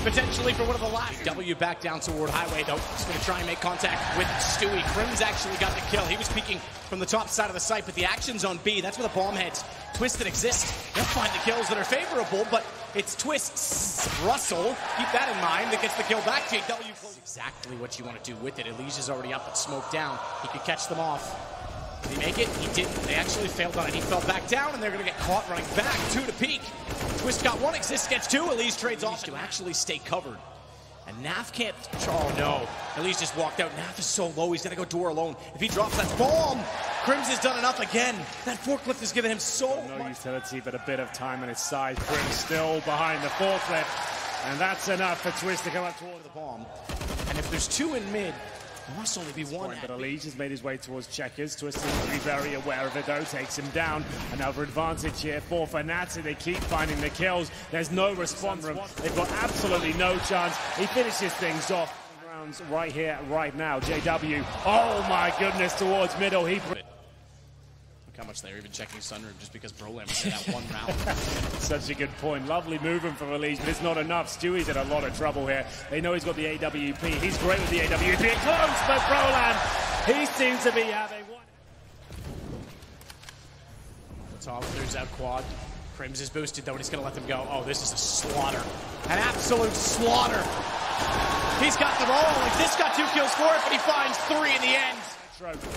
potentially for one of the last. W back down toward highway, though. He's going to try and make contact with Stewie. Crims actually got the kill. He was peeking from the top side of the site, but the action's on B. That's where the bomb heads. Twist that exists. They'll find the kills that are favorable, but it's Twist's Russell. Keep that in mind. That gets the kill back. JW close exactly what you want to do with it. Elijah is already up and smoked down. He could catch them off. Did he make it? He didn't. They actually failed on it. He fell back down, and they're going to get caught running back. 2 to peek. Twist got 1, Exist gets 2. Elise trades off to actually stay covered. And Naf can't... Oh, no. Elise just walked out. Naf is so low, he's got to go door alone. If he drops that bomb, Crims has done enough again. That forklift has given him so no much. Utility, but a bit of time on his side. Crims still behind the forklift. And that's enough for Twist to come up toward The bomb. And if there's 2 in mid, there must only be 1. But Elige has made his way towards checkers. Twist seems to be very aware of it, though. Takes him down. Another advantage here for FNATIC. They keep finding the kills. There's no response from him. They've got absolutely no chance. He finishes things off. Rounds right here, right now. JW. Oh my goodness, towards middle. He... How much they're even checking Sunroom just because Brolam said that 1 round. Such a good point. Lovely movement from Elige, but it's not enough. Stewie's in a lot of trouble here. They know he's got the AWP. He's great with the AWP. Close, but Brolam, he seems to be having one. Top clears out quad. Crims is boosted though, and he's going to let them go. Oh, this is a slaughter. An absolute slaughter. He's got them all. Like, this got 2 kills for it, but he finds 3 in the end.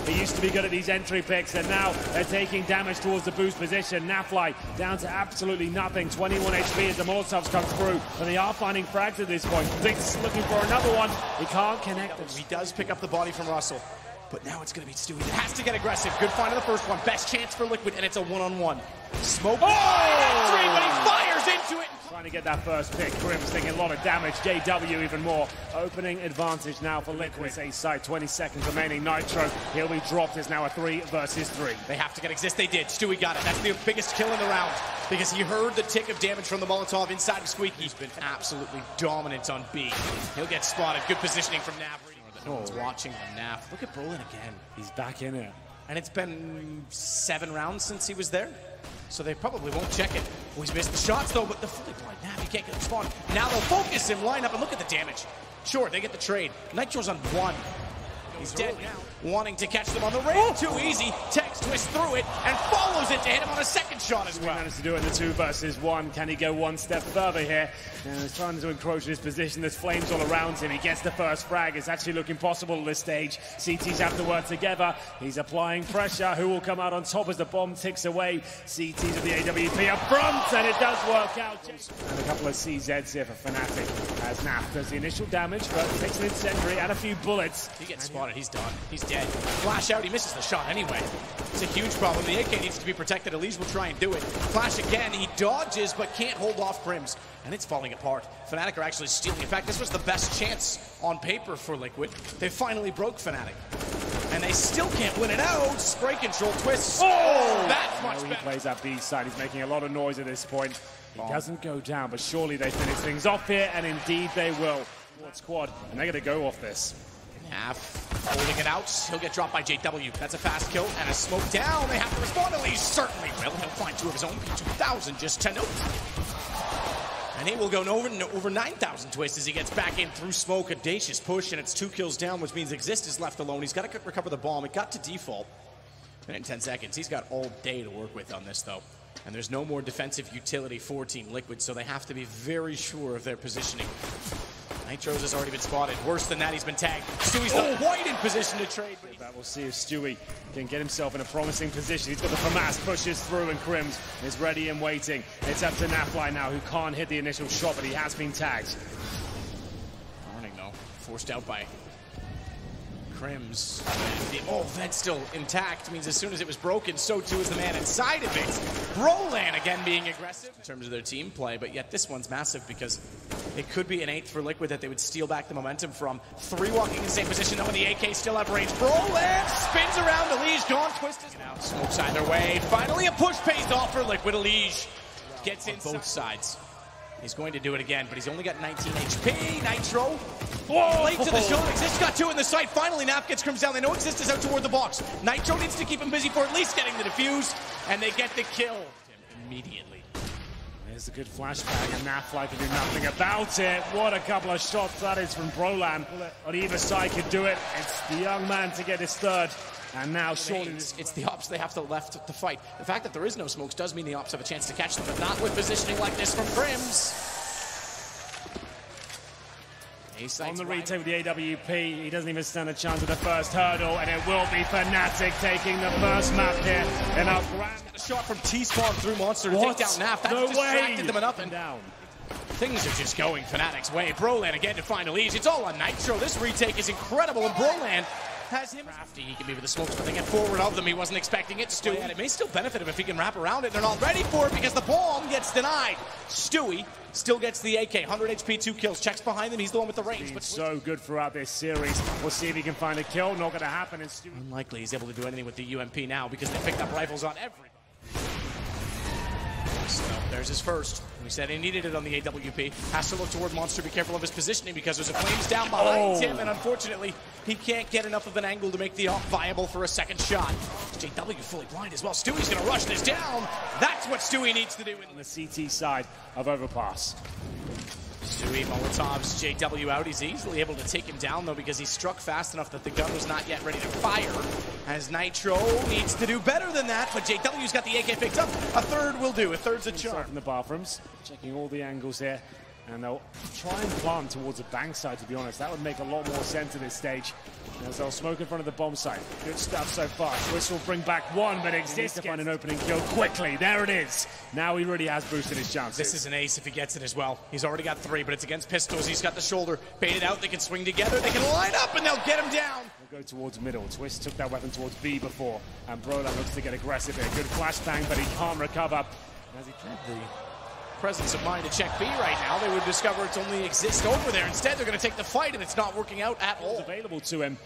He used to be good at these entry picks, and now they're taking damage towards the boost position. Nafly down to absolutely nothing. 21 HP as the Molotovs come through, and they are finding frags at this point. Zig's looking for another one. He can't connect them. He does pick up the body from Russell, but now it's going to be Stewie. He has to get aggressive. Good find on the first one. Best chance for Liquid, and it's a 1-on-1. Smoke. Oh! But he fires into it. Trying to get that first pick. Crims taking a lot of damage. JW even more. Opening advantage now for Liquid. A side, 20 seconds remaining. Nitro, he'll be dropped. Is now a 3 versus 3. They have to get Exist. They did. Stewie got it. That's the biggest kill in the round because he heard the tick of damage from the Molotov inside of Squeaky. He's been absolutely dominant on B. He'll get spotted. Good positioning from Nav. No one's watching the Nav. Look at Brolin again. He's back in it. And it's been 7 rounds since he was there. So they probably won't check it. Oh, he's missed the shots, though, but the fully blind Nav, he can't get the spawn. Now they'll focus him, line up, and look at the damage. Sure, they get the trade. Nitro's on 1. He's dead now. Wanting to catch them on the rail. Too easy. Tex twists through it and follows it to hit him on a second shot as well. He managed to do it in the 2 versus 1. Can he go 1 step further here? And he's trying to encroach his position. There's flames all around him. He gets the first frag. It's actually looking possible at this stage. CTs have to work together. He's applying pressure. Who will come out on top as the bomb ticks away? CTs with the AWP up front, and it does work out. And a couple of CZs here for FNATIC as Naf does the initial damage, but takes an incendiary and a few bullets. He gets spotted. He's done. He's dead. Flash out. He misses the shot anyway. It's a huge problem. The AK needs to be protected. Elise will try and do it. Flash again. He dodges, but can't hold off Crims. And it's falling apart. FNATIC are actually stealing. In fact, this was the best chance on paper for Liquid. They finally broke FNATIC. And they still can't win it out. Spray control twists. Oh, that's much better. He plays that B side. He's making a lot of noise at this point. He doesn't go down, but surely they finish things off here, and indeed they will. Squad, and they're going to go off this. Naf holding it out. He'll get dropped by JW. That's a fast kill and a smoke down. They have to respond. At least certainly will. He'll find 2 of his own. P2000 just 10 notes. And he will go over 9,000 twists as he gets back in through smoke. Audacious push, and it's 2 kills down, which means Exist is left alone. He's got to recover the bomb. It got to default. And in 10 seconds, he's got all day to work with on this, though. And there's no more defensive utility for Team Liquid, so they have to be very sure of their positioning. Nitros has already been spotted. Worse than that, he's been tagged. Stewie's not quite in position to trade. But we'll see if Stewie can get himself in a promising position. He's got the FAMAS, pushes through, and Crims is ready and waiting. It's up to Nafly now, who can't hit the initial shot, but he has been tagged. Warning, though. Forced out by Crims. Oh, vent's still intact. Means as soon as it was broken, so too is the man inside of it. Brolan again being aggressive in terms of their team play, but yet this one's massive because it could be an 8th for Liquid that they would steal back the momentum from. 3 walking in the same position, though, and the AK still have range. Brolan spins around. Elige gone, twisted. Now smokes either way. Finally, a push pays off for Liquid. Elige gets in both sides. He's going to do it again, but he's only got 19 HP. Nitro. Whoa! Late to the shot. Exist got 2 in the sight. Finally, Naf gets Crims down. They know Exist is out toward the box. Nitro needs to keep him busy for at least getting the defuse, and they get the kill immediately. There's a good flashback, and Nafly can do nothing about it. What a couple of shots that is from Brolan. On either side could do it. It's the young man to get his third. And now surely it's the ops they have to left to fight. The fact that there is no smokes does mean the ops have a chance to catch them, but not with positioning like this from Crims. On the retake with the AWP, he doesn't even stand a chance at the first hurdle, and it will be FNATIC taking the first map here in our grand. A shot from T-Spawn through Monster to take down Naf. That's distracted them enough and down. Things are just going FNATIC's way. Brolan again to find a lead. It's all on Nitro. This retake is incredible, and Brolan has him crafty. He can be with the smokes, but they get forward of them. He wasn't expecting it. Stewie, and it may still benefit him if he can wrap around it. They're not ready for it because the bomb gets denied. Stewie still gets the AK. 100 HP, 2 kills. Checks behind him. He's the one with the range. But so good throughout this series. We'll see if he can find a kill. Not going to happen. And Stewie, unlikely he's able to do anything with the UMP now because they picked up rifles on everybody. So there's his first. We said he needed it on the AWP. Has to look toward Monster. Be careful of his positioning because there's a flames down behind him, and unfortunately, he can't get enough of an angle to make the op viable for a second shot. JW fully blind as well. Stewie's going to rush this down. That's what Stewie needs to do on the CT side of Overpass. Stewie Molotov's JW out. He's easily able to take him down, though, because he struck fast enough that the gun was not yet ready to fire. As Nitro needs to do better than that, but JW's got the AK picked up. A third will do. A third's a charm. In the bathrooms, checking all the angles here. And they'll try and plant towards the bank side, to be honest. That would make a lot more sense at this stage. As they'll smoke in front of the bomb site. Good stuff so far. Twist will bring back one, but exists to find an opening kill quickly. There it is. Now he really has boosted his chances. This is an ace if he gets it as well. He's already got 3, but it's against pistols. He's got the shoulder baited out. They can swing together. They can line up, and they'll get him down. They'll go towards middle. Twist took that weapon towards B before, and Brolan looks to get aggressive here. Good flashbang, but he can't recover. As he tried the presence of mind to check B right now, they would discover it's only exist over there. Instead, they're going to take the fight, and it's not working out at all. It's available to him.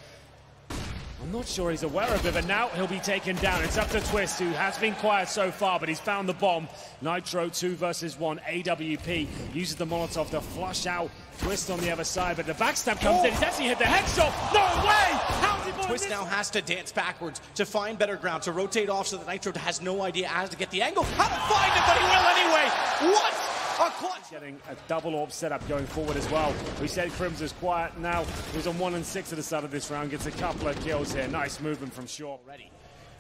I'm not sure he's aware of it, but now he'll be taken down. It's up to Twist, who has been quiet so far, but he's found the bomb. Nitro 2 versus 1. AWP uses the Molotov to flush out Twist on the other side, but the backstab comes in. He's actually hit the headshot. No way! How did Twist now has to dance backwards to find better ground, to rotate off so that Nitro has no idea how to get the angle. How to find it, but he will anyway. What? A clutch. Getting a double AWP setup going forward as well. We said Crims is quiet now. He's on 1 and 6 at the start of this round. Gets a couple of kills here. Nice movement from Shaw. Ready.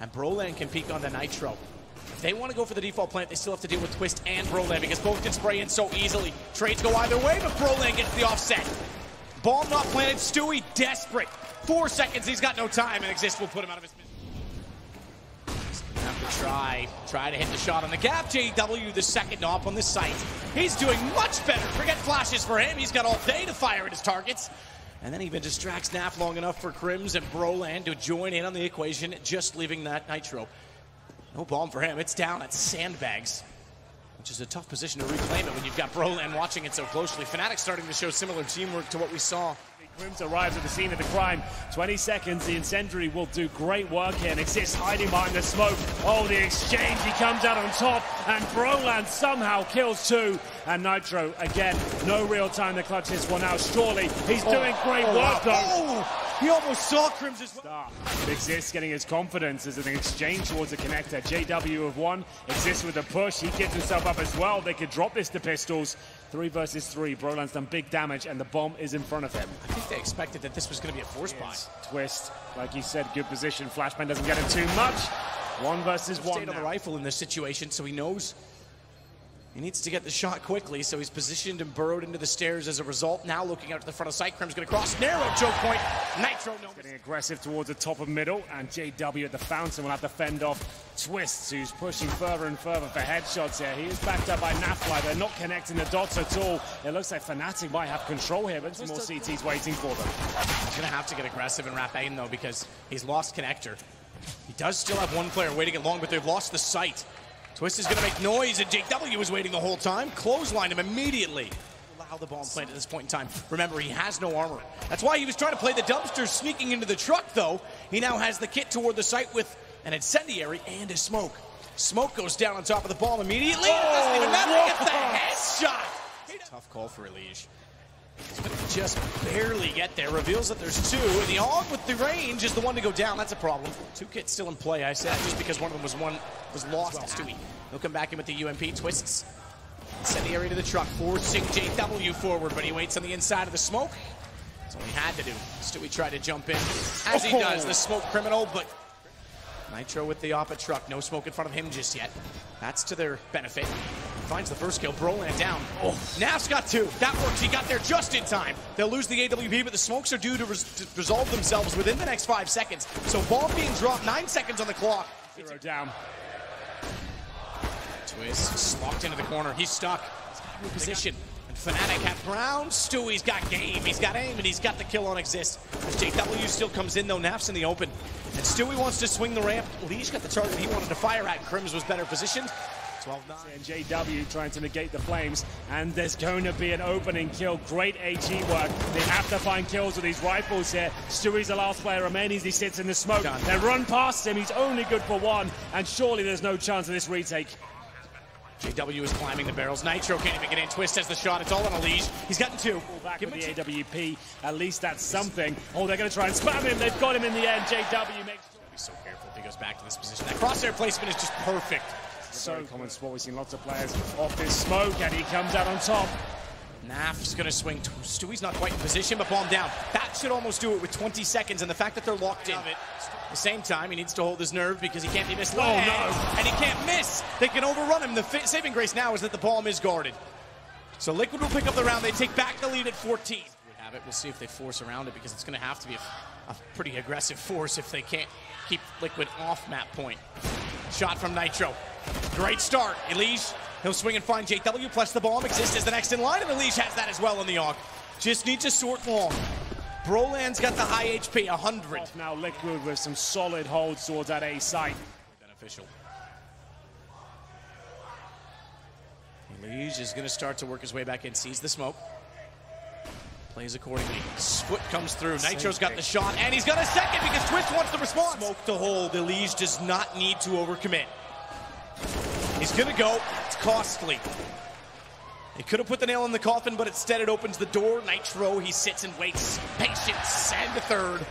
And Brolan can peek on the Nitro. If they want to go for the default plant, they still have to deal with Twist and Brolan because both can spray in so easily. Trades go either way, but Brolan gets the offset. Bomb not planted. Stewie desperate. 4 seconds. He's got no time, and Exist will put him out of his misery. Have to try to hit the shot on the gap. JW, the second op on the site. He's doing much better. Forget flashes for him. He's got all day to fire at his targets. And then he even distracts Naf long enough for Crims and Brolan to join in on the equation, just leaving that Nitro. No bomb for him. It's down at sandbags, which is a tough position to reclaim it when you've got Brolan watching it so closely. FNATIC starting to show similar teamwork to what we saw. Crims arrives at the scene of the crime. 20 seconds, the incendiary will do great work here and Exists hiding behind the smoke. Oh, the exchange, he comes out on top, and Brolan somehow kills 2. And Nitro, again, no real time to clutch this one out. Surely, he's doing great work, though. Oh, he almost saw Crims as well. Exists getting his confidence as an exchange towards the connector. JW of 1, Exists with a push. He gets himself up as well. They could drop this to pistols. 3 versus 3. Brolan's done big damage, and the bomb is in front of him. I think they expected that this was going to be a force buy. Twist, like you said, good position. Flashbang doesn't get him too much. 1 versus 1. Stayed on the rifle in this situation, so he knows he needs to get the shot quickly. So he's positioned and burrowed into the stairs as a result. Now looking out to the front of sight. Crims going to cross. Narrow choke point. Nitro no. Getting aggressive towards the top of middle, and JW at the fountain will have to fend off Twists, who's pushing further and further for headshots here. He is backed up by Nafly. They're not connecting the dots at all. It looks like FNATIC might have control here, but some more CTs waiting for them. He's going to have to get aggressive and wrap in, though, because he's lost connector. He does still have 1 player waiting along, but they've lost the sight. Twist is going to make noise, and JW was waiting the whole time. Clotheslined him immediately. Allow the bomb plant at this point in time. Remember, he has no armor. That's why he was trying to play the dumpster, sneaking into the truck, though. He now has the kit toward the site with an incendiary and a smoke. Smoke goes down on top of the bomb immediately. It doesn't even matter. He gets the headshot. Tough call for Elige. He's going to just barely get there. Reveals that there's 2. And the AUG with the range is the one to go down. That's a problem. 2 kits still in play. I said just because one of them was lost. Stewie. He'll come back in with the UMP. Twists Incendiary to the truck, forcing JW forward, but he waits on the inside of the smoke. That's all he had to do. Stewie tried to jump in, as he does, the smoke criminal, but Nitro with the oppa truck, no smoke in front of him just yet. That's to their benefit. Finds the first kill, Broland down. Naf's got two, that works, he got there just in time. They'll lose the AWP, but the smokes are due to resolve themselves within the next 5 seconds. So bomb being dropped, 9 seconds on the clock. 0 down. Twist locked into the corner. He's stuck. He's got a new position. And FNATIC had Brown. Stewie's got game. He's got aim, and he's got the kill on exist. As JW still comes in, though, Naf's in the open. And Stewie wants to swing the ramp. Lee's got the target he wanted to fire at. Crims was better positioned. 12-9. And JW trying to negate the flames, and there's going to be an opening kill. Great AG work. They have to find kills with these rifles here. Stewie's the last player remaining as he sits in the smoke. They run past him. He's only good for one, and surely there's no chance of this retake. JW is climbing the barrels. Nitro can't even get in. Twist has the shot. It's all on a leash. He's gotten two. Back with the AWP. At least that's something. Oh, they're going to try and spam him. They've got him in the end. JW makes... Be so careful if he goes back to this position. That crosshair placement is just perfect. So common spot. We've seen lots of players off this smoke, and he comes out on top. Naf's going to swing. Stewie's not quite in position, but bomb down. That should almost do it with 20 seconds, and the fact that they're locked in. At the same time, he needs to hold his nerve because he can't be misled. Oh, no. And he can't miss. They can overrun him. The saving grace now is that the bomb is guarded. So Liquid will pick up the round. They take back the lead at 14. We'll see if they force around it, because it's going to have to be a pretty aggressive force if they can't keep Liquid off map point. Shot from Nitro. Great start. Elige, he'll swing and find JW, plus the bomb exists as the next in line, and Elige has that as well on the AUG. Just needs to sort long. Broland's got the high HP, 100. Now Liquid with some solid holds towards that A site. Beneficial. Elige is going to start to work his way back in, sees the smoke. Plays accordingly. Foot comes through. Nitro's got the shot, and he's got a second because Twist wants the response. Smoke to hold. Elige does not need to overcommit. He's going to go. It's costly. He could have put the nail in the coffin, but instead it opens the door. Nitro, he sits and waits. Patience, and a third.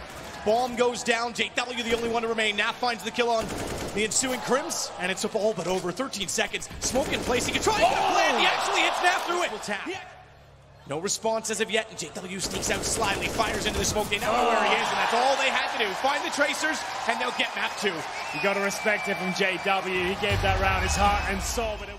Bomb goes down. JW, the only one to remain. Naf finds the kill on the ensuing Crims, and it's all but over. 13 seconds. Smoke in place. He can try to land. He actually hits Naf through it. No response as of yet, and JW sneaks out slyly, fires into the smoke. They know where he is, and that's all they had to do. Find the tracers, and they'll get map 2. You got to respect it from JW. He gave that round his heart and soul, but it